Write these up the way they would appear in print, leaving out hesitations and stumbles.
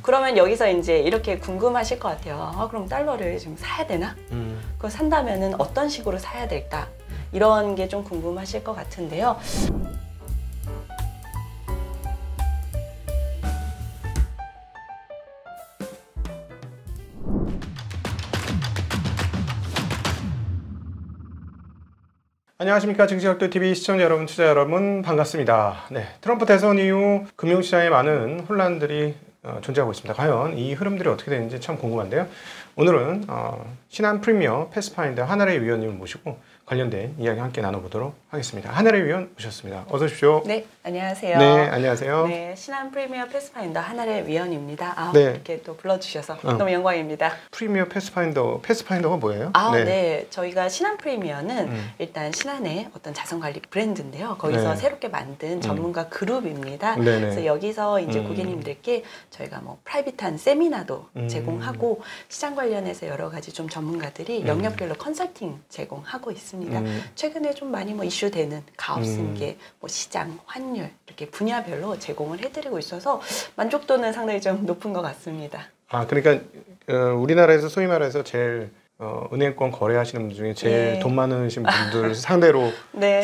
그러면 여기서 이제 이렇게 궁금하실 것 같아요. 그럼 달러를 지금 사야 되나? 그거 산다면은 어떤 식으로 사야 될까? 이런 게 좀 궁금하실 것 같은데요. 안녕하십니까. 증시역도TV 시청자 여러분, 투자 여러분 반갑습니다. 네, 트럼프 대선 이후 금융시장에 많은 혼란들이 존재하고 있습니다. 과연 이 흐름들이 어떻게 되는지 참 궁금한데요. 오늘은 신한 프리미어 패스파인더 한아래 위원님을 모시고 관련된 이야기 함께 나눠보도록 하겠습니다. 한아래 위원 모셨습니다. 어서 오십시오. 네, 안녕하세요. 네, 안녕하세요. 네, 신한 프리미어 패스파인더 한아래 위원입니다. 네. 이렇게 또 불러주셔서 너무 영광입니다. 프리미어 패스파인더가 뭐예요? 네. 저희가 신한 프리미어는 일단 신한의 어떤 자산관리 브랜드인데요. 거기서 새롭게 만든 전문가 그룹입니다. 그래서 여기서 이제 고객님들께 저희가 뭐 프라이빗한 세미나도 제공하고 시장 관련해서 여러 가지 좀 전문가들이 영역별로 컨설팅 제공하고 있습니다. 최근에 좀 많이 뭐 이슈되는 가업승계, 뭐 시장, 환율 이렇게 분야별로 제공을 해드리고 있어서 만족도는 상당히 좀 높은 것 같습니다. 그러니까 우리나라에서 소위 말해서 제일 은행권 거래하시는 분 중에 제일 돈 많으신 분들 상대로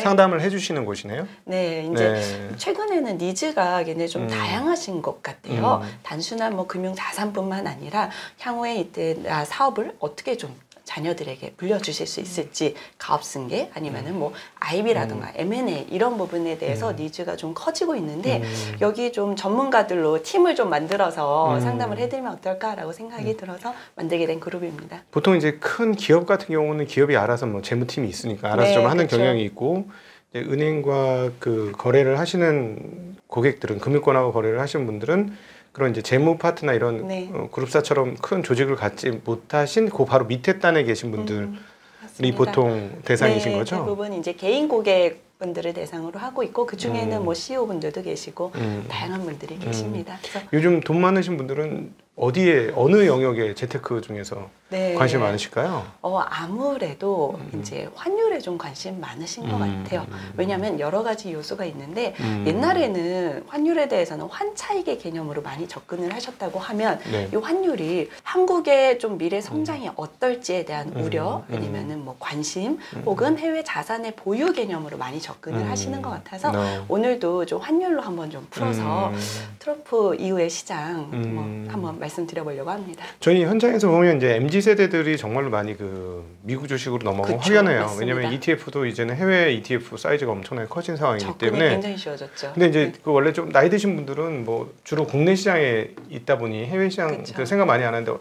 상담을 해주시는 곳이네요. 네, 이제 최근에는 니즈가 굉장히 좀 다양하신 것 같아요. 단순한 뭐 금융 자산뿐만 아니라 향후에 이때 사업을 어떻게 좀 자녀들에게 물려주실 수 있을지, 가업승계 아니면은 뭐 IB라든가 M&A 이런 부분에 대해서 니즈가 좀 커지고 있는데 여기 좀 전문가들로 팀을 좀 만들어서 상담을 해드리면 어떨까라고 생각이 들어서 만들게 된 그룹입니다. 보통 이제 큰 기업 같은 경우는 기업이 알아서 뭐 재무팀이 있으니까 알아서 좀 하는 경향이 있고, 이제 은행과 그 거래를 하시는 고객들은, 금융권하고 거래를 하시는 분들은 그런 이제 재무 파트나 이런 그룹사처럼 큰 조직을 갖지 못하신 그 바로 밑에 단에 계신 분들이 보통 대상이신 거죠? 대부분 이제 개인 고객분들을 대상으로 하고 있고, 그 중에는 뭐 CEO 분들도 계시고 다양한 분들이 계십니다. 그래서 요즘 돈 많으신 분들은 어느 영역의 재테크 중에서 관심 많으실까요? 아무래도 이제 환율에 좀 관심 많으신 것 같아요. 왜냐하면 여러 가지 요소가 있는데 옛날에는 환율에 대해서는 환차익의 개념으로 많이 접근을 하셨다고 하면 이 환율이 한국의 좀 미래 성장이 어떨지에 대한 우려 아니면은 뭐 관심 혹은 해외 자산의 보유 개념으로 많이 접근을 하시는 것 같아서 오늘도 좀 환율로 한번 좀 풀어서 트럼프 이후의 시장 한번 말씀드려보려고 합니다. 저희 현장에서 보면 이제 MZ세대들이 정말로 많이 그 미국 주식으로 넘어가고 확연해요. 왜냐면 ETF도 이제는 해외 ETF 사이즈가 엄청나게 커진 상황이기 때문에 굉장히 쉬워졌죠. 근데 이제 그 원래 좀 나이 드신 분들은 뭐 주로 국내 시장에 있다 보니 해외 시장 생각 많이 안 하는데,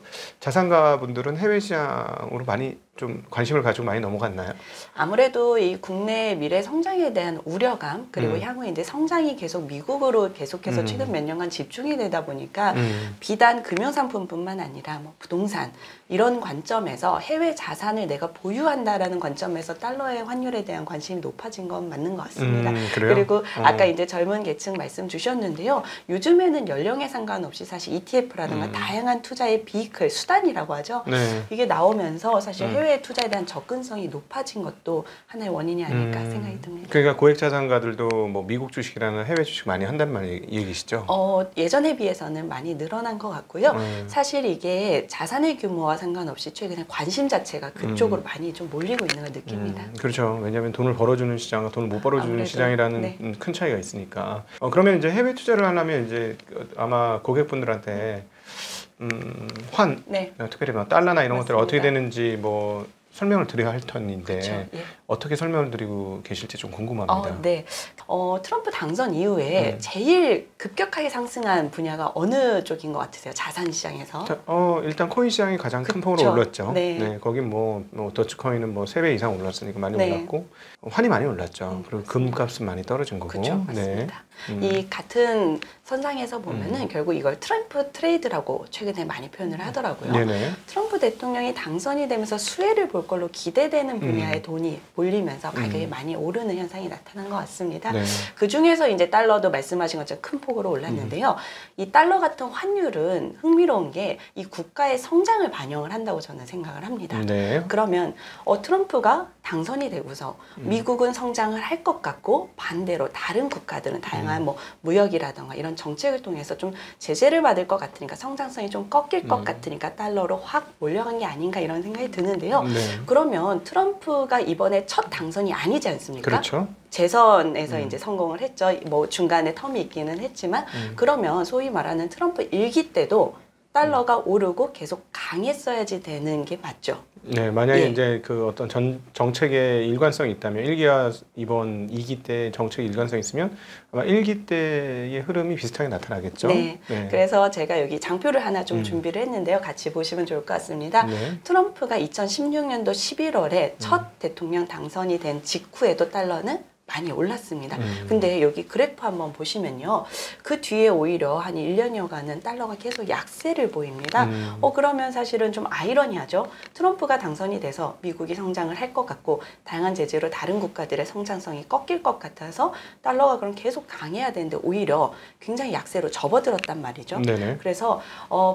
자산가 분들은 해외 시장으로 많이 좀 관심을 가지고 많이 넘어갔나요? 아무래도 이 국내 미래 성장에 대한 우려감, 그리고 향후에 이제 성장이 계속 미국으로 계속해서 최근 몇 년간 집중이 되다 보니까 비단 금융상품뿐만 아니라 뭐 부동산 이런 관점에서 해외 자산을 내가 보유한다라는 관점에서 달러의 환율에 대한 관심이 높아진 건 맞는 것 같습니다. 그리고 아까 이제 젊은 계층 말씀 주셨는데요. 요즘에는 연령에 상관없이 사실 ETF라든가 다양한 투자의 비이클, 수단이라고 하죠. 이게 나오면서 사실 해외 투자에 대한 접근성이 높아진 것도 하나의 원인이 아닐까 생각이 듭니다. 그러니까 고액 자산가들도 뭐 미국 주식이라는 해외 주식 많이 한단 얘기시죠? 예전에 비해서는 많이 늘어난 것 같고요. 사실 이게 자산의 규모와 상관없이 최근에 관심 자체가 그쪽으로 많이 좀 몰리고 있는 걸 느낍니다. 그렇죠. 왜냐하면 돈을 벌어주는 시장과 돈을 못 벌어주는 시장이라는 큰 차이가 있으니까. 그러면 이제 해외 투자를 하려면 이제 아마 고객분들한테 특별히 뭐 달러나 이런 것들이 어떻게 되는지 뭐 설명을 드려야 할 터인데 어떻게 설명을 드리고 계실지 좀 궁금합니다. 트럼프 당선 이후에 제일 급격하게 상승한 분야가 어느 쪽인 것 같으세요? 자산 시장에서? 일단 코인 시장이 가장 큰 폭으로 올랐죠. 거긴 뭐 더치코인은 뭐 3배 이상 올랐으니까 많이 올랐고, 환이 많이 올랐죠. 그리고 금값은 많이 떨어진 거고. 맞습니다. 이 같은 선상에서 보면은 결국 이걸 트럼프 트레이드라고 최근에 많이 표현을 하더라고요. 트럼프 대통령이 당선이 되면서 수혜를 볼 걸로 기대되는 분야의 돈이 몰리면서 가격이 많이 오르는 현상이 나타난 것 같습니다. 그 중에서 이제 달러도 말씀하신 것처럼 큰 폭으로 올랐는데요. 이 달러 같은 환율은 흥미로운 게 이 국가의 성장을 반영을 한다고 저는 생각을 합니다. 그러면 트럼프가 당선이 되고서 미국은 성장을 할 것 같고 반대로 다른 국가들은 다양한 뭐 무역이라던가 이런 정책을 통해서 좀 제재를 받을 것 같으니까 성장성이 좀 꺾일 것 같으니까 달러로 확 몰려간 게 아닌가 이런 생각이 드는데요. 네. 그러면 트럼프가 이번에 첫 당선이 아니지 않습니까? 그렇죠. 재선에서 이제 성공을 했죠. 뭐 중간에 텀이 있기는 했지만 그러면 소위 말하는 트럼프 일기 때도 달러가 오르고 계속 강했어야지 되는 게 맞죠. 네, 만약에 예. 이제 그 어떤 정책의 일관성이 있다면 1기와 이번 2기 때 정책의 일관성이 있으면 아마 1기 때의 흐름이 비슷하게 나타나겠죠. 네. 그래서 제가 여기 장표를 하나 좀 준비를 했는데요. 같이 보시면 좋을 것 같습니다. 네. 트럼프가 2016년도 11월에 첫 대통령 당선이 된 직후에도 달러는 많이 올랐습니다. 근데 여기 그래프 한번 보시면요. 그 뒤에 오히려 한 1년여간은 달러가 계속 약세를 보입니다. 그러면 사실은 좀 아이러니하죠. 트럼프가 당선이 돼서 미국이 성장을 할 것 같고 다양한 제재로 다른 국가들의 성장성이 꺾일 것 같아서 달러가 그럼 계속 강해야 되는데 오히려 굉장히 약세로 접어들었단 말이죠. 네네. 그래서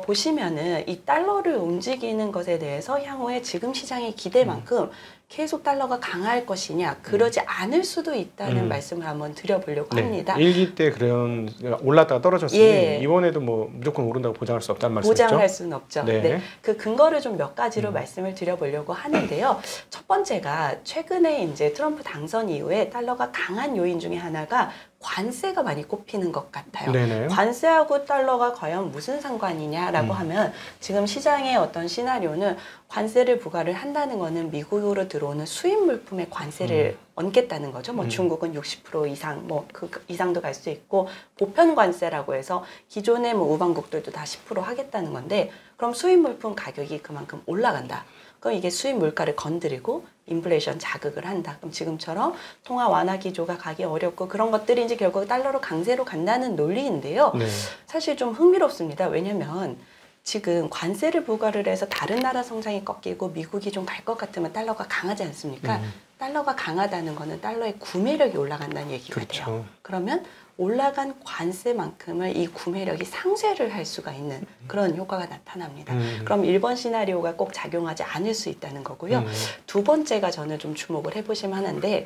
보시면은 이 달러를 움직이는 것에 대해서 향후에 지금 시장의 기대만큼 계속 달러가 강할 것이냐 그러지 않을 수도 있다는 말씀을 한번 드려보려고 합니다. 1기 때 그런 올랐다가 떨어졌으니 예. 이번에도 뭐 무조건 오른다고 보장할 수 없다는 말씀이죠? 보장할 수는 없죠. 네. 네. 그 근거를 좀 몇 가지로 말씀을 드려보려고 하는데요. 첫 번째가 최근에 이제 트럼프 당선 이후에 달러가 강한 요인 중에 하나가 관세가 많이 꼽히는 것 같아요. 네네. 관세하고 달러가 과연 무슨 상관이냐라고 하면 지금 시장의 어떤 시나리오는 관세를 부과를 한다는 거는 미국으로 들어오는 수입 물품의 관세를 얹겠다는 거죠. 뭐 중국은 60% 이상, 뭐 그 이상도 갈 수 있고 보편 관세라고 해서 기존의 뭐 우방국들도 다 10% 하겠다는 건데 그럼 수입 물품 가격이 그만큼 올라간다. 그럼 이게 수입 물가를 건드리고 인플레이션 자극을 한다. 그럼 지금처럼 통화 완화 기조가 가기 어렵고 그런 것들이 이제 결국 달러로 강세로 간다는 논리인데요. 네. 사실 좀 흥미롭습니다. 왜냐면 지금 관세를 부과를 해서 다른 나라 성장이 꺾이고 미국이 좀 갈 것 같으면 달러가 강하지 않습니까? 달러가 강하다는 거는 달러의 구매력이 올라간다는 얘기가 그렇죠. 돼요. 그러면 올라간 관세만큼을 이 구매력이 상쇄를 할 수가 있는 그런 효과가 나타납니다. 그럼 1번 시나리오가 꼭 작용하지 않을 수 있다는 거고요. 두 번째가 저는 좀 주목을 해보시면 하는데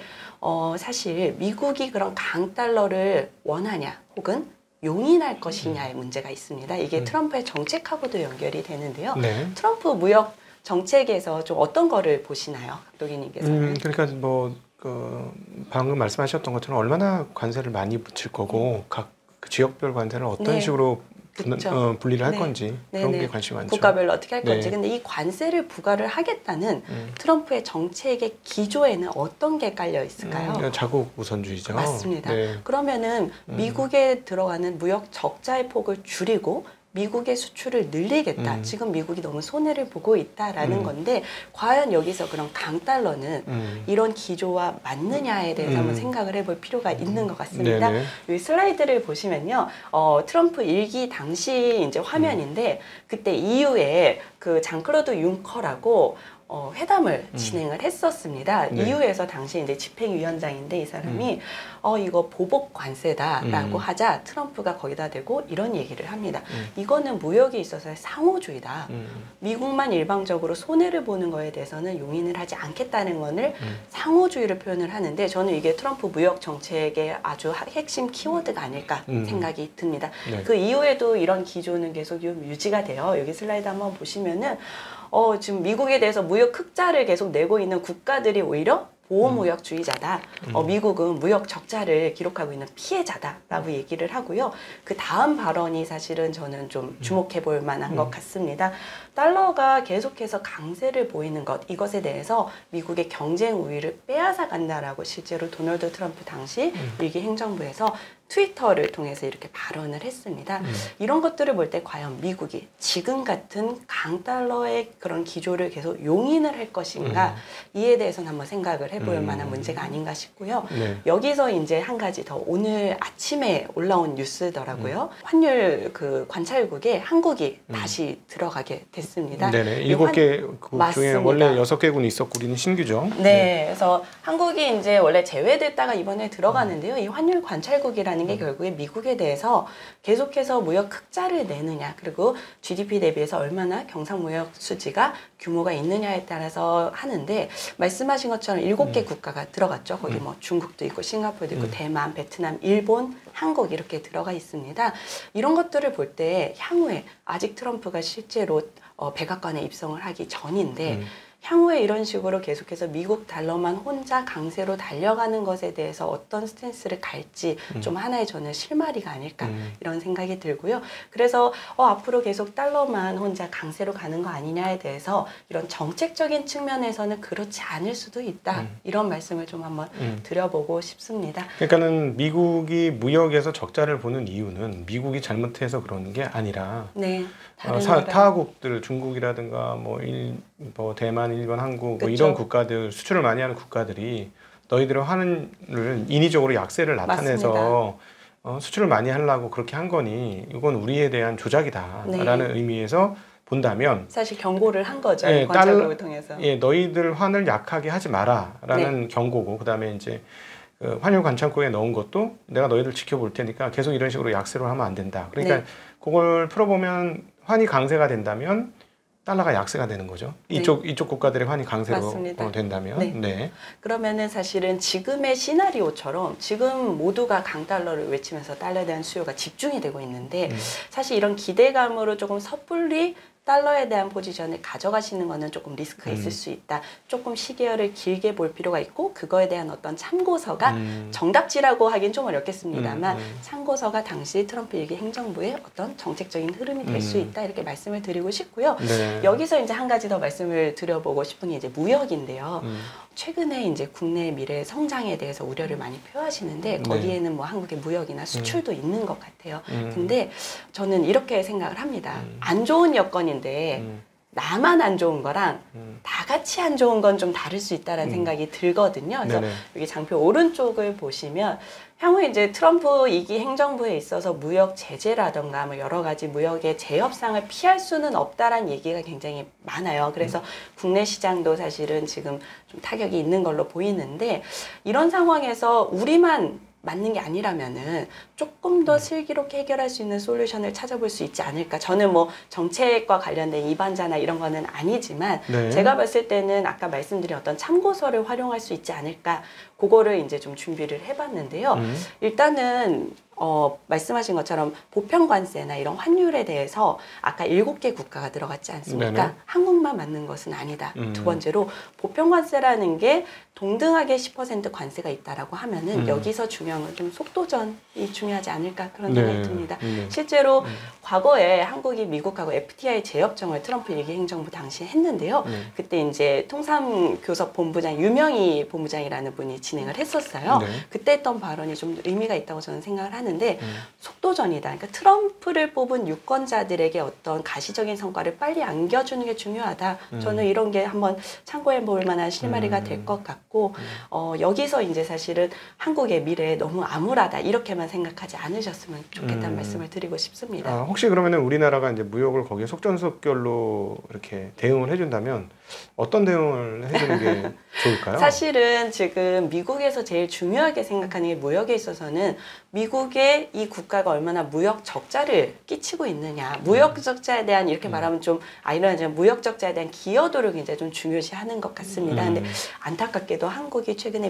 사실 미국이 그런 강달러를 원하냐 혹은 용인할 것이냐의 문제가 있습니다. 이게 트럼프의 정책하고도 연결이 되는데요. 네. 트럼프 무역 정책에서 좀 어떤 거를 보시나요? 감독님께서는? 그러니까 뭐 방금 말씀하셨던 것처럼 얼마나 관세를 많이 붙일 거고 각 지역별 관세를 어떤 네. 식으로 그쵸. 분리를 할 네. 건지 네네. 그런 게 관심이 많죠. 국가별로 어떻게 할 건지. 네. 근데 이 관세를 부과를 하겠다는 트럼프의 정책의 기조에는 어떤 게 깔려 있을까요? 자국 우선주의죠. 맞습니다. 네. 그러면은 미국에 들어가는 무역 적자의 폭을 줄이고 미국의 수출을 늘리겠다. 지금 미국이 너무 손해를 보고 있다라는 건데 과연 여기서 그런 강달러는 이런 기조와 맞느냐에 대해서 한번 생각을 해볼 필요가 있는 것 같습니다. 네네. 이 슬라이드를 보시면요, 트럼프 일기 당시 이제 화면인데 그때 EU에 그 장클로드 융커라고 회담을 진행을 했었습니다. 네. EU에서 당시 이제 집행위원장인데 이 사람이 이거 보복 관세다라고 하자 트럼프가 거기다 대고 이런 얘기를 합니다. 이거는 무역에 있어서의 상호주의다. 미국만 일방적으로 손해를 보는 거에 대해서는 용인을 하지 않겠다는 것을 상호주의를 표현을 하는데 저는 이게 트럼프 무역 정책의 아주 핵심 키워드가 아닐까 생각이 듭니다. 네. 그 이후에도 이런 기조는 계속 유지가 돼요. 여기 슬라이드 한번 보시면은 지금 미국에 대해서 무역 흑자를 계속 내고 있는 국가들이 오히려 보호무역주의자다. 미국은 무역 적자를 기록하고 있는 피해자다라고 얘기를 하고요. 그 다음 발언이 사실은 저는 좀 주목해 볼 만한 것 같습니다. 달러가 계속해서 강세를 보이는 것, 이것에 대해서 미국의 경쟁 우위를 빼앗아 간다라고 실제로 도널드 트럼프 당시 일기 행정부에서 트위터를 통해서 이렇게 발언을 했습니다. 이런 것들을 볼 때 과연 미국이 지금 같은 강달러의 그런 기조를 계속 용인을 할 것인가 이에 대해서는 한번 생각을 해볼 만한 문제가 아닌가 싶고요. 네. 여기서 이제 한 가지 더 오늘 아침에 올라온 뉴스더라고요. 환율 그 관찰국에 한국이 다시 들어가게 됐습니다. 네네. 이 7개국 중에 맞습니다. 원래 6개국은 있었고 우리는 신규죠. 네, 그래서 한국이 이제 원래 제외됐다가 이번에 들어가는데요. 이 환율 관찰국이라는 하는 게 결국에 미국에 대해서 계속해서 무역 흑자를 내느냐, 그리고 GDP 대비해서 얼마나 경상무역 수지가 규모가 있느냐에 따라서 하는데, 말씀하신 것처럼 7개 국가가 들어갔죠. 거기 뭐 중국도 있고 싱가포르도 있고 대만, 베트남, 일본, 한국 이렇게 들어가 있습니다. 이런 것들을 볼 때 향후에 아직 트럼프가 실제로 백악관에 입성을 하기 전인데 향후에 이런 식으로 계속해서 미국 달러만 혼자 강세로 달려가는 것에 대해서 어떤 스탠스를 갈지 좀 하나의 저는 실마리가 아닐까 이런 생각이 들고요. 그래서 앞으로 계속 달러만 혼자 강세로 가는 거 아니냐에 대해서 이런 정책적인 측면에서는 그렇지 않을 수도 있다. 이런 말씀을 좀 한번 드려보고 싶습니다. 그러니까는 미국이 무역에서 적자를 보는 이유는 미국이 잘못해서 그러는 게 아니라 네. 타국들 중국이라든가 뭐 대만, 일본, 한국 뭐 이런 국가들 수출을 많이 하는 국가들이 너희들의 환율을 인위적으로 약세를 나타내서 수출을 많이 하려고 그렇게 한 거니 이건 우리에 대한 조작이다라는 의미에서 본다면 사실 경고를 한 거죠. 관찰국을 통해서. 너희들 환을 약하게 하지 마라라는 경고고, 그다음에 이제 환율 관창국에 넣은 것도 내가 너희들 지켜볼 테니까 계속 이런 식으로 약세로 하면 안 된다. 그러니까 그걸 풀어보면 환이 강세가 된다면 달러가 약세가 되는 거죠. 이쪽 국가들의 환이 강세로 된다면. 그러면은 사실은 지금의 시나리오처럼 지금 모두가 강달러를 외치면서 달러에 대한 수요가 집중이 되고 있는데 사실 이런 기대감으로 조금 섣불리 달러에 대한 포지션을 가져가시는 거는 조금 리스크가 있을 수 있다. 조금 시계열을 길게 볼 필요가 있고, 그거에 대한 어떤 참고서가 정답지라고 하긴 좀 어렵겠습니다만 참고서가 당시 트럼프 일기 행정부의 어떤 정책적인 흐름이 될 수 있다, 이렇게 말씀을 드리고 싶고요. 여기서 이제 한 가지 더 말씀을 드려보고 싶은 게 이제 무역인데요. 최근에 이제 국내 미래 성장에 대해서 우려를 많이 표하시는데 거기에는 뭐 한국의 무역이나 수출도 있는 것 같아요. 근데 저는 이렇게 생각을 합니다. 안 좋은 여건인데 나만 안 좋은 거랑 다 같이 안 좋은 건 좀 다를 수 있다는 생각이 들거든요. 그래서 여기 장표 오른쪽을 보시면 향후에 이제 트럼프 2기 행정부에 있어서 무역 제재라던가 뭐 여러 가지 무역의 제협상을 피할 수는 없다라는 얘기가 굉장히 많아요. 그래서 국내 시장도 사실은 지금 좀 타격이 있는 걸로 보이는데, 이런 상황에서 우리만 맞는 게 아니라면은 조금 더 슬기롭게 해결할 수 있는 솔루션을 찾아볼 수 있지 않을까. 저는 뭐 정책과 관련된 입안자나 이런 거는 아니지만 제가 봤을 때는 아까 말씀드린 어떤 참고서를 활용할 수 있지 않을까. 그거를 이제 좀 준비를 해봤는데요. 일단은 말씀하신 것처럼 보편관세나 이런 환율에 대해서 아까 7개 국가가 들어갔지 않습니까? 한국만 맞는 것은 아니다. 두 번째로 보편관세라는 게 동등하게 10% 관세가 있다라고 하면은 여기서 중요한 건 좀 속도전이 중요하지 않을까, 그런 생각이 듭니다. 실제로 과거에 한국이 미국하고 FTI 재협정을 트럼프 일기 행정부 당시에 했는데요. 그때 이제 통상교섭본부장 유명희 본부장이라는 분이 진행을 했었어요. 그때 했던 발언이 좀 의미가 있다고 저는 생각을 하는데 속도전이다. 그러니까 트럼프를 뽑은 유권자들에게 어떤 가시적인 성과를 빨리 안겨주는 게 중요하다. 저는 이런 게 한번 참고해 볼 만한 실마리가 될 것 같고, 여기서 이제 사실은 한국의 미래에 너무 암울하다 이렇게만 생각하지 않으셨으면 좋겠다는 말씀을 드리고 싶습니다. 혹시 그러면은 우리나라가 이제 무역을 거기에 속전속결로 이렇게 대응을 해준다면 어떤 대응을 해주는 게 좋을까요? 사실은 지금 미국에서 제일 중요하게 생각하는 게 무역에 있어서는 미국의 이 국가가 얼마나 무역 적자를 끼치고 있느냐. 무역 적자에 대한, 이렇게 말하면 좀 아이러니하지만 무역 적자에 대한 기여도를 굉장히 좀 중요시하는 것 같습니다. 근데 안타깝게도 한국이 최근에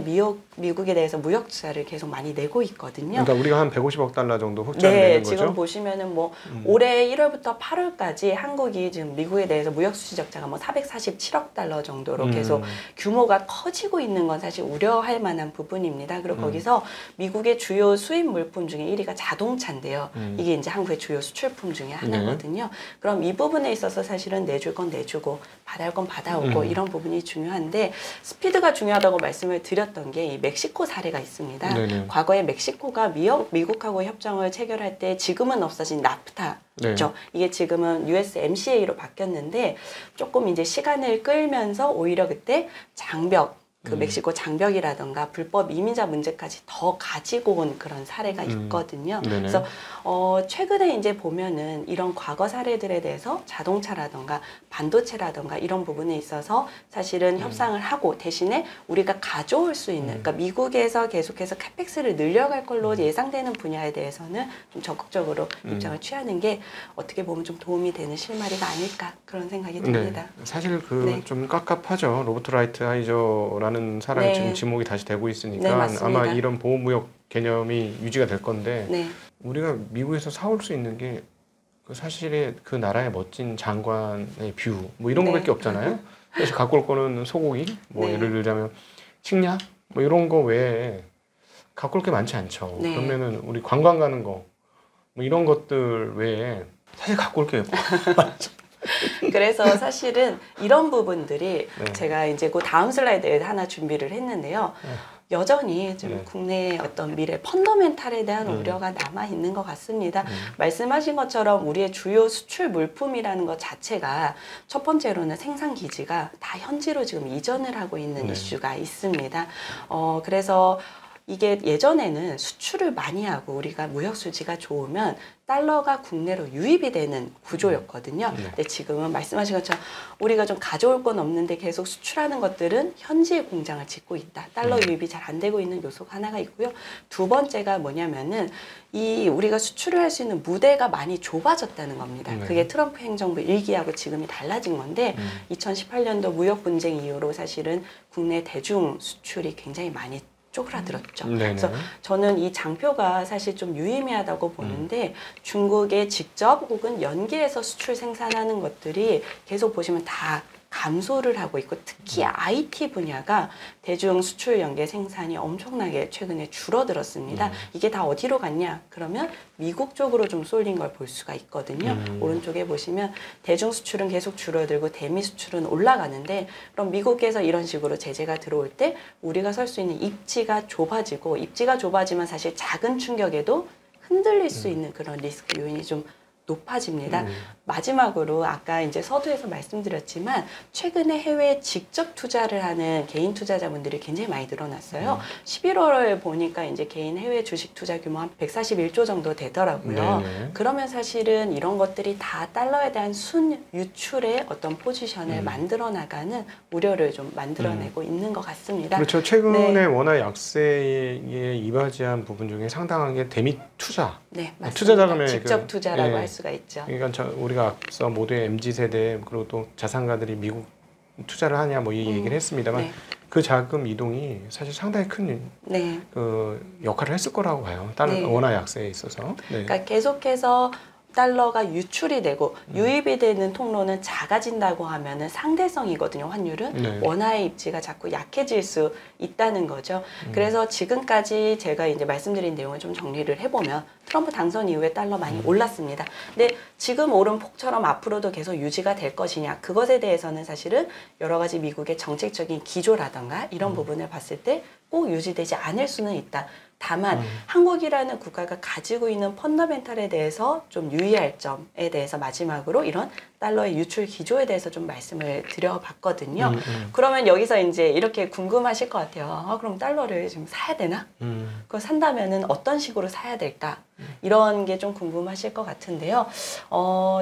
미국에 대해서 무역 적자를 계속 많이 내고 있거든요. 그러니까 우리가 한 150억 달러 정도 흑자를 내는 거죠? 지금 보시면은 뭐 올해 1월부터 8월까지 한국이 지금 미국에 대해서 무역 수지 적자가 뭐 447억 달러 정도로 계속 규모가 커지고 있는 건 사실 우려할 만한 부분입니다. 그리고 거기서 미국의 주요 수입 물품 중에 1위가 자동차인데요. 이게 이제 한국의 주요 수출품 중에 하나거든요. 그럼 이 부분에 있어서 사실은 내줄 건 내주고 받아올 건 받아오고 이런 부분이 중요한데, 스피드가 중요하다고 말씀을 드렸던 게 이 멕시코 사례가 있습니다. 과거에 멕시코가 미국하고 협정을 체결할 때 지금은 없어진 나프타 있죠. 이게 지금은 USMCA로 바뀌었는데 조금 이제 시간을 끌면서 오히려 그때 장벽, 그 멕시코 장벽이라던가 불법 이민자 문제까지 더 가지고 온 그런 사례가 있거든요. 그래서 최근에 이제 보면은 이런 과거 사례들에 대해서 자동차라던가 반도체라던가 이런 부분에 있어서 사실은 협상을 하고 대신에 우리가 가져올 수 있는 그러니까 미국에서 계속해서 카펙스를 늘려갈 걸로 예상되는 분야에 대해서는 좀 적극적으로 입장을 취하는 게 어떻게 보면 좀 도움이 되는 실마리가 아닐까 그런 생각이 듭니다. 네. 사실 그 좀 깝깝하죠. 로버트 라이트 하이저라는 사람이 지금 지목이 다시 되고 있으니까 아마 이런 보호무역 개념이 유지가 될 건데 우리가 미국에서 사올 수 있는 게 그 사실에 그 나라의 멋진 장관의 뷰 뭐 이런 거밖에 없잖아요. 그래서 갖고 올 거는 소고기 뭐 예를 들자면 식량 뭐 이런 거 외에 갖고 올 게 많지 않죠. 그러면은 우리 관광 가는 거 뭐 이런 것들 외에 사실 갖고 올 게 많죠. 그래서 사실은 이런 부분들이 제가 이제 그 다음 슬라이드에 하나 준비를 했는데요. 여전히 좀 국내의 어떤 미래 펀더멘탈에 대한 우려가 남아 있는 것 같습니다. 말씀하신 것처럼 우리의 주요 수출 물품이라는 것 자체가 첫 번째로는 생산 기지가 다 현지로 지금 이전을 하고 있는 이슈가 있습니다. 그래서 이게 예전에는 수출을 많이 하고 우리가 무역 수지가 좋으면 달러가 국내로 유입이 되는 구조였거든요. 근데 지금은 말씀하신 것처럼 우리가 좀 가져올 건 없는데 계속 수출하는 것들은 현지에 공장을 짓고 있다. 달러 유입이 잘 안 되고 있는 요소가 하나가 있고요. 두 번째가 뭐냐면은 이 우리가 수출을 할 수 있는 무대가 많이 좁아졌다는 겁니다. 그게 트럼프 행정부 1기하고 지금이 달라진 건데 2018년도 무역 분쟁 이후로 사실은 국내 대중 수출이 굉장히 많이 쪼그라들었죠. 그래서 저는 이 장표가 사실 좀 유의미하다고 보는데 중국에 직접 혹은 연계해서 수출 생산하는 것들이 계속 보시면 다 감소를 하고 있고 특히 IT 분야가 대중 수출 연계 생산이 엄청나게 최근에 줄어들었습니다. 이게 다 어디로 갔냐? 그러면 미국 쪽으로 좀 쏠린 걸 볼 수가 있거든요. 오른쪽에 보시면 대중 수출은 계속 줄어들고 대미 수출은 올라가는데 그럼 미국에서 이런 식으로 제재가 들어올 때 우리가 설 수 있는 입지가 좁아지고 입지가 좁아지면 사실 작은 충격에도 흔들릴 수 있는 그런 리스크 요인이 좀 높아집니다. 마지막으로 아까 이제 서두에서 말씀드렸지만 최근에 해외에 직접 투자를 하는 개인 투자자분들이 굉장히 많이 늘어났어요. 11월에 보니까 이제 개인 해외 주식 투자 규모 한 141조 정도 되더라고요. 그러면 사실은 이런 것들이 다 달러에 대한 순 유출의 어떤 포지션을 만들어 나가는 우려를 좀 만들어내고 있는 것 같습니다. 그렇죠. 최근에 워낙 약세에 이바지한 부분 중에 상당한 게 대미 투자. 네, 맞습니다. 투자 자금의 직접 투자라고 할 수가 있죠. 그러니까 우리가 앞서 모두의 MZ세대 그리고 또 자산가들이 미국 투자를 하냐 뭐 이 얘기를 했습니다만 그 자금 이동이 사실 상당히 큰 그 역할을 했을 거라고 봐요. 다른 원화 약세에 있어서. 그러니까 계속해서 달러가 유출이 되고 유입이 되는 통로는 작아진다고 하면은 상대성이거든요. 환율은 원화의 입지가 자꾸 약해질 수 있다는 거죠. 그래서 지금까지 제가 이제 말씀드린 내용을 좀 정리를 해보면 트럼프 당선 이후에 달러 많이 올랐습니다. 근데 지금 오른 폭처럼 앞으로도 계속 유지가 될 것이냐 그것에 대해서는 사실은 여러 가지 미국의 정책적인 기조라던가 이런 부분을 봤을 때 꼭 유지되지 않을 수는 있다. 다만 한국이라는 국가가 가지고 있는 펀더멘탈에 대해서 좀 유의할 점에 대해서 마지막으로 이런 달러의 유출 기조에 대해서 좀 말씀을 드려봤거든요. 그러면 여기서 이제 이렇게 궁금하실 것 같아요. 그럼 달러를 지금 사야 되나? 그거 산다면은 어떤 식으로 사야 될까? 이런 게 좀 궁금하실 것 같은데요.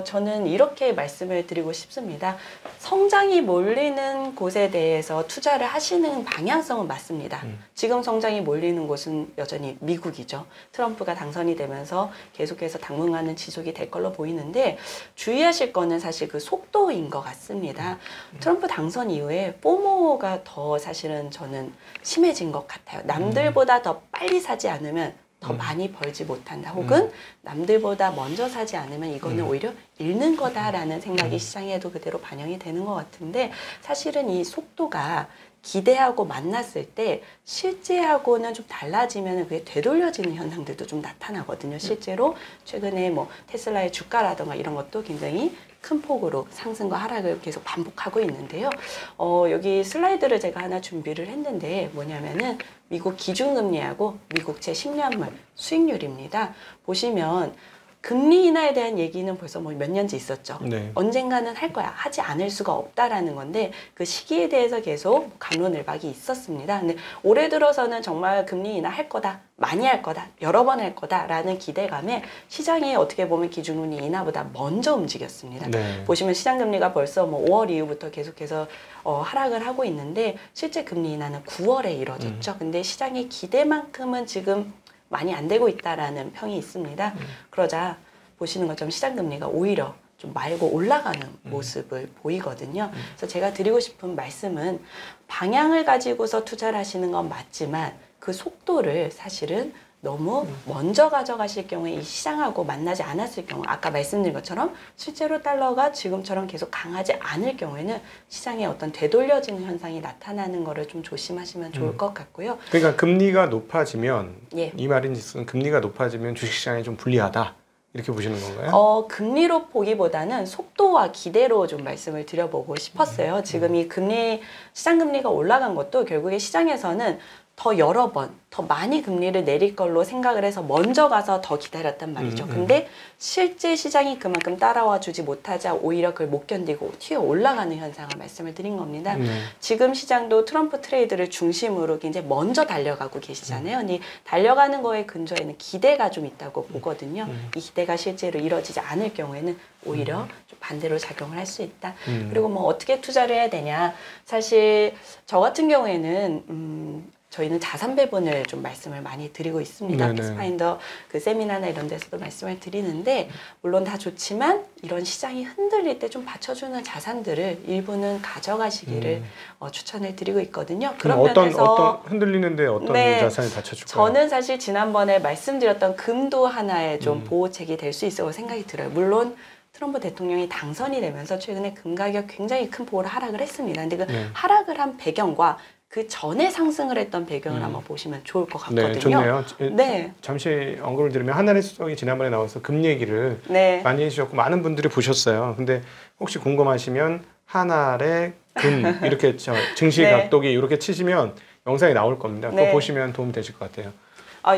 저는 이렇게 말씀을 드리고 싶습니다. 성장이 몰리는 곳에 대해서 투자를 하시는 방향성은 맞습니다. 지금 성장이 몰리는 곳은 여전히 미국이죠. 트럼프가 당선이 되면서 계속해서 당분간은 지속이 될 걸로 보이는데 주의하실 거는 사실 그 속도인 것 같습니다. 트럼프 당선 이후에 포모가 더 사실은 저는 심해진 것 같아요. 남들보다 더 빨리 사지 않으면 더 많이 벌지 못한다. 혹은 남들보다 먼저 사지 않으면 이거는 오히려 잃는 거다라는 생각이 시장에도 그대로 반영이 되는 것 같은데 사실은 이 속도가 기대하고 만났을 때 실제하고는 좀 달라지면 그게 되돌려지는 현상들도 좀 나타나거든요. 실제로 최근에 뭐 테슬라의 주가라던가 이런 것도 굉장히 큰 폭으로 상승과 하락을 계속 반복하고 있는데요. 여기 슬라이드를 제가 하나 준비를 했는데 뭐냐면은 미국 기준금리하고 미국채 10년물 수익률입니다. 보시면 금리 인하에 대한 얘기는 벌써 뭐 몇 년째 있었죠. 네. 언젠가는 할 거야. 하지 않을 수가 없다라는 건데 그 시기에 대해서 계속 갑론을박이 있었습니다. 근데 올해 들어서는 정말 금리 인하 할 거다. 많이 할 거다. 여러 번 할 거다라는 기대감에 시장이 어떻게 보면 기준금리 인하보다 먼저 움직였습니다. 네. 보시면 시장 금리가 벌써 뭐 5월 이후부터 계속해서 하락을 하고 있는데 실제 금리 인하는 9월에 이뤄졌죠. 근데 시장의 기대만큼은 지금 많이 안 되고 있다라는 평이 있습니다. 그러자 보시는 것처럼 시장 금리가 오히려 좀 말고 올라가는 모습을 보이거든요. 그래서 제가 드리고 싶은 말씀은 방향을 가지고서 투자를 하시는 건 맞지만 그 속도를 사실은 너무 먼저 가져가실 경우에 이 시장하고 만나지 않았을 경우 아까 말씀드린 것처럼 실제로 달러가 지금처럼 계속 강하지 않을 경우에는 시장에 어떤 되돌려지는 현상이 나타나는 거를 좀 조심하시면 좋을 것 같고요. 그러니까 금리가 높아지면 예. 이 말인즉슨 금리가 높아지면 주식시장이 좀 불리하다 이렇게 보시는 건가요? 금리로 보기보다는 속도와 기대로 좀 말씀을 드려보고 싶었어요. 지금 이 시장 금리가 올라간 것도 결국에 시장에서는 더 여러 번, 더 많이 금리를 내릴 걸로 생각을 해서 먼저 가서 더 기다렸단 말이죠. 근데 실제 시장이 그만큼 따라와 주지 못하자 오히려 그걸 못 견디고 튀어 올라가는 현상을 말씀을 드린 겁니다. 지금 시장도 트럼프 트레이드를 중심으로 굉장히 먼저 달려가고 계시잖아요. 근데 달려가는 거에 근저에는 기대가 좀 있다고 보거든요. 이 기대가 실제로 이뤄지지 않을 경우에는 오히려 좀 반대로 작용을 할 수 있다. 그리고 뭐 어떻게 투자를 해야 되냐. 사실 저 같은 경우에는 저희는 자산 배분을 좀 말씀을 많이 드리고 있습니다. 패스파인더 그 세미나나 이런 데서도 말씀을 드리는데 물론 다 좋지만 이런 시장이 흔들릴 때 좀 받쳐주는 자산들을 일부는 가져가시기를 추천을 드리고 있거든요. 그런 면에서 어떤 흔들리는데 어떤 자산이 받쳐줄까요? 저는 사실 지난번에 말씀드렸던 금도 하나의 좀 보호책이 될 수 있다고 생각이 들어요. 물론 트럼프 대통령이 당선이 되면서 최근에 금 가격 굉장히 큰 폭으로 하락을 했습니다. 근데 그 하락을 한 배경과 그 전에 상승을 했던 배경을 한번 보시면 좋을 것 같거든요. 네, 좋네요. 네. 잠시 언급을 드리면 한나래 수석이 지난번에 나와서 금 얘기를 많이 해주셨고 많은 분들이 보셨어요. 근데 혹시 궁금하시면 한나래 금 이렇게 증시 각도기 이렇게 치시면 영상이 나올 겁니다. 그거 보시면 도움 되실 것 같아요.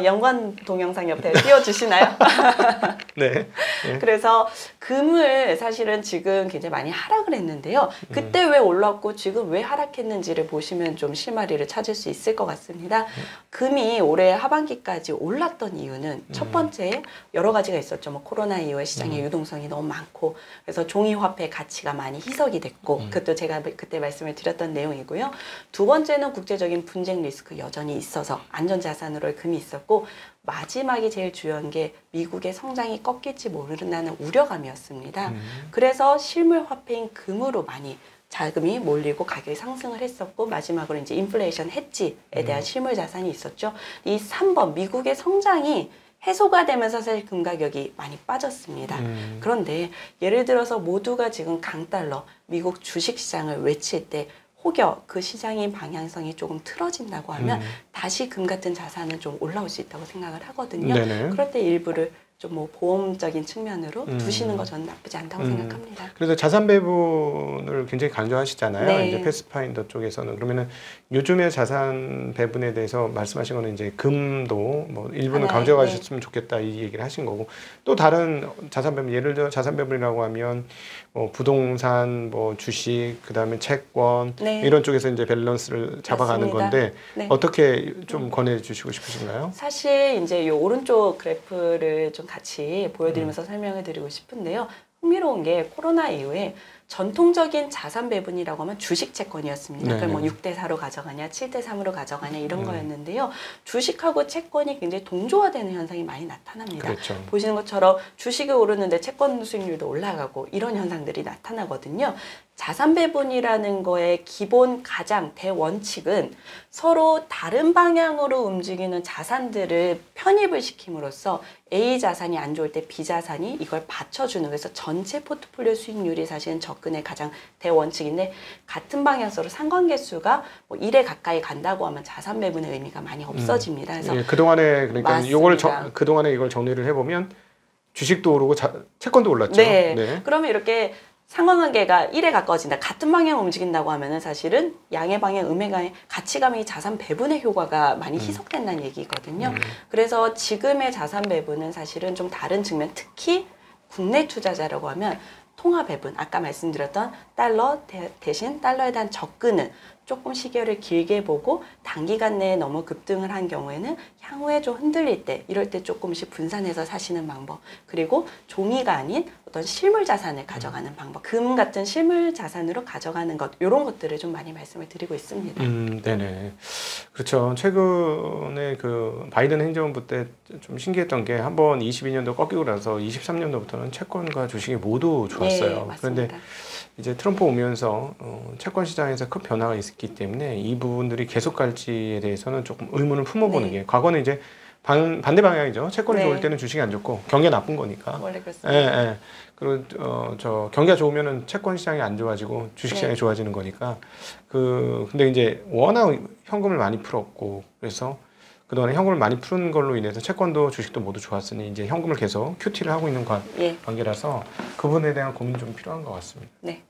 연관 동영상 옆에 띄워주시나요? 네. 그래서 금을 사실은 지금 굉장히 많이 하락을 했는데요. 그때 왜 올랐고 지금 왜 하락했는지를 보시면 좀 실마리를 찾을 수 있을 것 같습니다. 금이 올해 하반기까지 올랐던 이유는 첫 번째 여러 가지가 있었죠. 뭐 코로나 이후에 시장의 유동성이 너무 많고 그래서 종이화폐 가치가 많이 희석이 됐고 그것도 제가 그때 말씀을 드렸던 내용이고요. 두 번째는 국제적인 분쟁 리스크 여전히 있어서 안전자산으로 금이 있었고 마지막이 제일 중요한 게 미국의 성장이 꺾일지 모른다는 우려감이었습니다. 그래서 실물 화폐인 금으로 많이 자금이 몰리고 가격이 상승을 했었고 마지막으로 이제 인플레이션 해지에 대한 실물 자산이 있었죠. 이 3번 미국의 성장이 해소가 되면서 사실 금 가격이 많이 빠졌습니다. 그런데 예를 들어서 모두가 지금 강달러 미국 주식시장을 외칠 때 혹여 그 시장의 방향성이 조금 틀어진다고 하면 다시 금 같은 자산은 좀 올라올 수 있다고 생각을 하거든요. 그럴 때 일부를 좀 뭐 보험적인 측면으로 두시는 거 저는 나쁘지 않다고 생각합니다. 그래서 자산 배분을 굉장히 강조하시잖아요. 네. 이제 패스파인더 쪽에서는 그러면은 요즘의 자산 배분에 대해서 말씀하신 거는 이제 금도 뭐 일부는 강조하셨으면 좋겠다 이 얘기를 하신 거고 또 다른 자산 배분 예를 들어 자산 배분이라고 하면 뭐 부동산, 뭐 주식, 그다음에 채권 이런 쪽에서 이제 밸런스를 잡아가는 건데 어떻게 좀 권해주시고 싶으신가요? 사실 이제 이 오른쪽 그래프를 좀 같이 보여드리면서 설명을 드리고 싶은데요. 흥미로운 게 코로나 이후에 전통적인 자산 배분이라고 하면 주식 채권이었습니다. 그걸 뭐 6대4로 가져가냐, 7대3으로 가져가냐 이런 거였는데요. 주식하고 채권이 굉장히 동조화되는 현상이 많이 나타납니다. 그렇죠. 보시는 것처럼 주식이 오르는데 채권 수익률도 올라가고 이런 현상들이 나타나거든요. 자산 배분이라는 거의 기본 가장 대원칙은 서로 다른 방향으로 움직이는 자산들을 편입을 시킴으로써 A 자산이 안 좋을 때 B 자산이 이걸 받쳐주는 그래서 전체 포트폴리오 수익률이 사실은 접근의 가장 대원칙인데 같은 방향으로 상관계수가 뭐 1에 가까이 간다고 하면 자산 배분의 의미가 많이 없어집니다. 그래서 그동안에 그러니까 이걸 그동안에 이걸 정리를 해보면 주식도 오르고 채권도 올랐죠. 네. 그러면 이렇게 상관관계가 1에 가까워진다. 같은 방향 움직인다고 하면은 사실은 양의 방향, 음의 방향 같이 가면 이 자산 배분의 효과가 많이 희석된다는 얘기거든요. 그래서 지금의 자산 배분은 사실은 좀 다른 측면, 특히 국내 투자자라고 하면 통화 배분, 아까 말씀드렸던 달러 대신 달러에 대한 접근은 조금 시계를 길게 보고 단기간 내에 너무 급등을 한 경우에는 향후에 좀 흔들릴 때, 이럴 때 조금씩 분산해서 사시는 방법, 그리고 종이가 아닌 어떤 실물 자산을 가져가는 방법, 금 같은 실물 자산으로 가져가는 것, 이런 것들을 좀 많이 말씀을 드리고 있습니다. 네네. 그렇죠. 최근에 그 바이든 행정부 때 좀 신기했던 게 한번 22년도 꺾이고 나서 23년도부터는 채권과 주식이 모두 좋았어요. 네, 맞습니다. 그런데 이제 트럼프 오면서 채권 시장에서 큰 변화가 있었기 때문에 이 부분들이 계속 갈지에 대해서는 조금 의문을 품어보는 게, 과거는 이제 반대 방향이죠. 채권이 좋을 때는 주식이 안 좋고 경기가 나쁜 거니까. 원래 그렇습니다. 예. 그리고 저 경기가 좋으면은 채권 시장이 안 좋아지고 주식 시장이 좋아지는 거니까. 근데 이제 워낙 현금을 많이 풀었고, 그래서 그동안에 현금을 많이 푸는 걸로 인해서 채권도 주식도 모두 좋았으니 이제 현금을 계속 QT를 하고 있는 관계라서 그 부분에 대한 고민이 좀 필요한 것 같습니다. 네.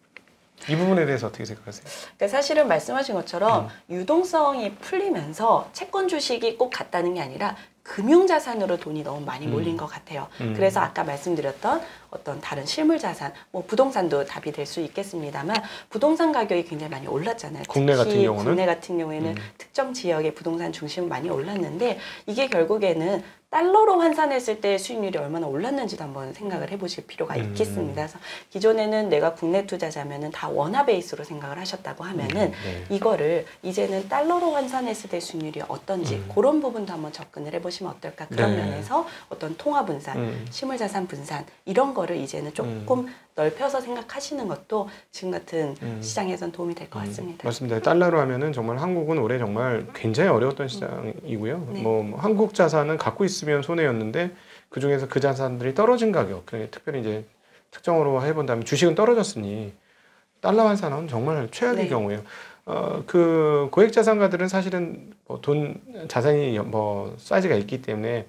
이 부분에 대해서 어떻게 생각하세요? 그러니까 사실은 말씀하신 것처럼 유동성이 풀리면서 채권 주식이 꼭 같다는 게 아니라 금융자산으로 돈이 너무 많이 몰린 것 같아요. 그래서 아까 말씀드렸던 어떤 다른 실물자산, 뭐 부동산도 답이 될 수 있겠습니다만, 부동산 가격이 굉장히 많이 올랐잖아요. 국내 같은 경우는? 국내 같은 경우에는 특정 지역의 부동산 중심 많이 올랐는데, 이게 결국에는 달러로 환산했을 때 수익률이 얼마나 올랐는지도 한번 생각을 해보실 필요가 있겠습니다. 그래서 기존에는 내가 국내 투자자면은 다 원화 베이스로 생각을 하셨다고 하면은 이거를 이제는 달러로 환산했을 때 수익률이 어떤지 그런 부분도 한번 접근을 해보시면 어떨까. 그런 면에서 어떤 통화 분산, 실물자산 분산 이런 거를 이제는 조금 넓혀서 생각하시는 것도 지금 같은 시장에선 도움이 될 것 같습니다. 맞습니다. 달러로 하면은 정말 한국은 올해 정말 굉장히 어려웠던 시장이고요. 네. 뭐 한국 자산은 갖고 있으면 손해였는데 그 중에서 그 자산들이 떨어진 가격, 특별히 이제 특정으로 해본다면 주식은 떨어졌으니 달러 환산은 정말 최악의 경우예요. 그 고액 자산가들은 사실은 뭐 자산이 뭐 사이즈가 있기 때문에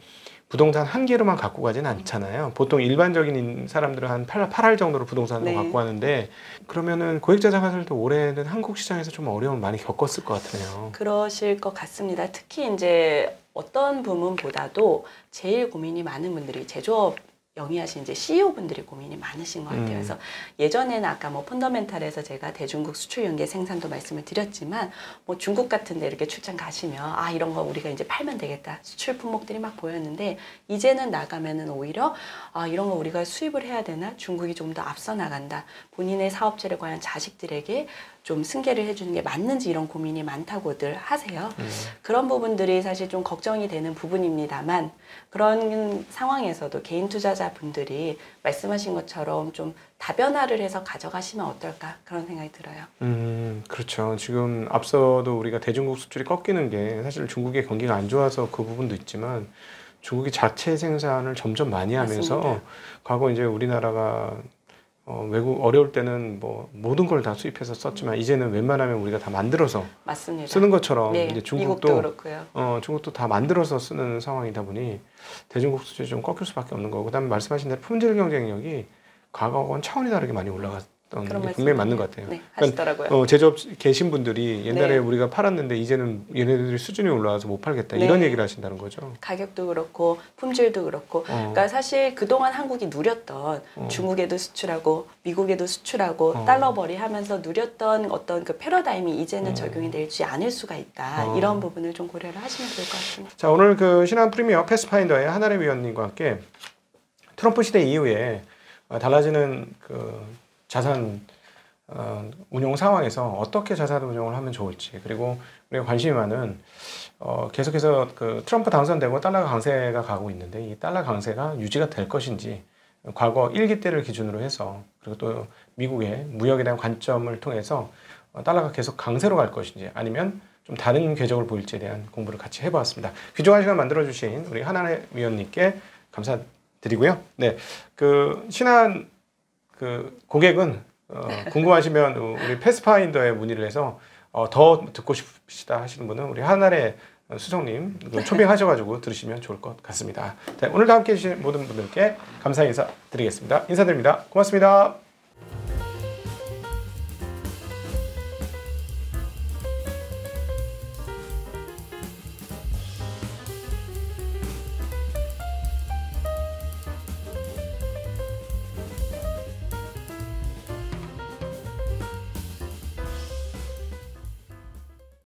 부동산 한 개로만 갖고 가지는 않잖아요. 보통 일반적인 사람들은 한 8할 정도로 부동산으로 갖고 가는데, 그러면은 고액자산가들도 올해는 한국 시장에서 좀 어려움을 많이 겪었을 것 같아요. 그러실 것 같습니다. 특히 이제 어떤 부문보다도 제일 고민이 많은 분들이 제조업 영위하신 이제 CEO 분들이 고민이 많으신 것 같아요. 그래서 예전에는 아까 뭐 펀더멘탈에서 제가 대중국 수출 연계 생산도 말씀을 드렸지만, 뭐 중국 같은 데 이렇게 출장 가시면 아 이런 거 우리가 이제 팔면 되겠다, 수출 품목들이 막 보였는데, 이제는 나가면은 오히려 아 이런 거 우리가 수입을 해야 되나, 중국이 좀 더 앞서 나간다, 본인의 사업체를 과연 자식들에게 좀 승계를 해주는 게 맞는지 이런 고민이 많다고들 하세요. 그런 부분들이 사실 좀 걱정이 되는 부분입니다만, 그런 상황에서도 개인 투자자분들이 말씀하신 것처럼 좀 다변화를 해서 가져가시면 어떨까, 그런 생각이 들어요. 그렇죠. 지금 앞서도 우리가 대중국 수출이 꺾이는 게 사실 중국의 경기가 안 좋아서 그 부분도 있지만, 중국이 자체 생산을 점점 많이 하면서 맞습니다. 과거 이제 우리나라가 외국 어려울 때는 뭐 모든 걸 다 수입해서 썼지만 이제는 웬만하면 우리가 다 만들어서 맞습니다. 쓰는 것처럼 네, 이제 미국도 그렇고요. 중국도 다 만들어서 쓰는 상황이다 보니 대중국 수출이 좀 꺾일 수밖에 없는 거고, 그다음에 말씀하신 대로 품질 경쟁력이 과거와는 차원이 다르게 많이 올라갔던 게 분명히 맞는 것 같아요. 네, 하시더라고요. 그러니까 제조업 계신 분들이 옛날에 우리가 팔았는데 이제는 얘네들이 수준이 올라와서 못 팔겠다, 이런 얘기를 하신다는 거죠. 가격도 그렇고 품질도 그렇고. 그러니까 사실 그동안 한국이 누렸던 중국에도 수출하고 미국에도 수출하고 달러벌이 하면서 누렸던 어떤 그 패러다임이 이제는 적용이 되지 않을 수가 있다. 이런 부분을 좀 고려를 하시면 좋을 것 같습니다. 자, 오늘 그 신한 프리미어 패스파인더의 한아래 위원님과 함께 트럼프 시대 이후에 달라지는 그 자산 운용 상황에서 어떻게 자산 운용을 하면 좋을지, 그리고 우리가 관심이 많은 계속해서 그 트럼프 당선되고 달러 강세가 가고 있는데 이 달러 강세가 유지가 될 것인지, 과거 1기 때를 기준으로 해서, 그리고 또 미국의 무역에 대한 관점을 통해서 달러가 계속 강세로 갈 것인지, 아니면 좀 다른 궤적을 보일지에 대한 공부를 같이 해보았습니다. 귀중한 시간 만들어주신 우리 한아래 위원님께 감사드리고요. 네, 그 신한 그 고객은 궁금하시면 우리 패스파인더에 문의를 해서 더 듣고 싶으시다 하시는 분은 우리 한아래 수석님 초빙하셔가지고 들으시면 좋을 것 같습니다. 네, 오늘도 함께 해주신 모든 분들께 감사 인사 드리겠습니다. 인사드립니다. 고맙습니다.